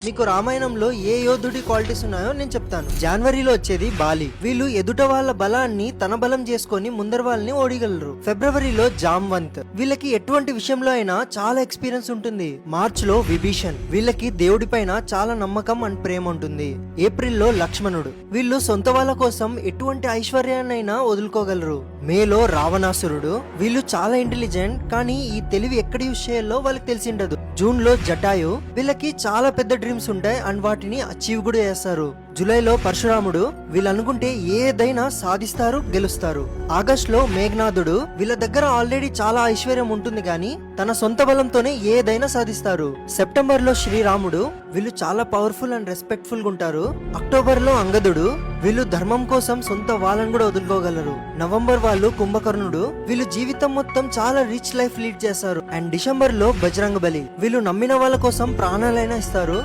మీకు రామాయణంలో ఏ యోధుడి క్వాలిటీస్ ఉన్నాయో నేను చెప్తాను. జనవరిలో వచ్చేది బాలి. వీళ్ళు ఎదుట వాళ్ళ బలాన్ని తన బలం చేసుకొని ముందర వాళ్ళని ఓడిగలరు. ఫిబ్రవరిలో జాంవంత్. వీళ్ళకి ఎటువంటి విషయంలో అయినా చాలా ఎక్స్పీరియన్స్ ఉంటుంది. మార్చ్ లో విభీషణ్. వీళ్ళకి దేవుడి పైన చాలా నమ్మకం అండ్ ప్రేమ ఉంటుంది. ఏప్రిల్లో లక్ష్మణుడు. వీళ్ళు సొంత వాళ్ళ కోసం ఎటువంటి ఐశ్వర్యాన్నైనా వదులుకోగలరు. మేలో రావణాసురుడు. వీళ్ళు చాలా ఇంటెలిజెంట్, కానీ ఈ తెలివి ఎక్కడ యూస్ చేయాలో వాళ్ళకి తెలిసిండదు. జూన్ లో జటాయు. వీళ్ళకి చాలా పెద్ద డ్రీమ్స్ ఉంటాయి అండ్ వాటిని అచీవ్ కూడా చేస్తారు. జూలైలో పరశురాముడు. వీళ్ళు అనుకుంటే ఏదైనా సాధిస్తారు, గెలుస్తారు. ఆగస్ట్ లో మేఘనాథుడు. వీళ్ళ దగ్గర ఆల్రెడీ చాలా ఐశ్వర్యం ఉంటుంది కానీ తన సొంత బలంతోనే ఏదైనా సాధిస్తారు. సెప్టెంబర్ లో శ్రీరాముడు. వీళ్ళు చాలా పవర్ఫుల్ అండ్ రెస్పెక్ట్ఫుల్ గా ఉంటారు. అక్టోబర్ లో అంగదుడు. వీళ్ళు ధర్మం కోసం సొంత వాళ్ళని కూడా వదులుకోగలరు. నవంబర్ వాళ్ళు కుంభకర్ణుడు. వీళ్ళు జీవితం మొత్తం చాలా రిచ్ లైఫ్ లీడ్ చేస్తారు. అండ్ డిసెంబర్ లో బజరంగబలి. వీళ్ళు నమ్మిన వాళ్ళ కోసం ప్రాణాలైనా ఇస్తారు.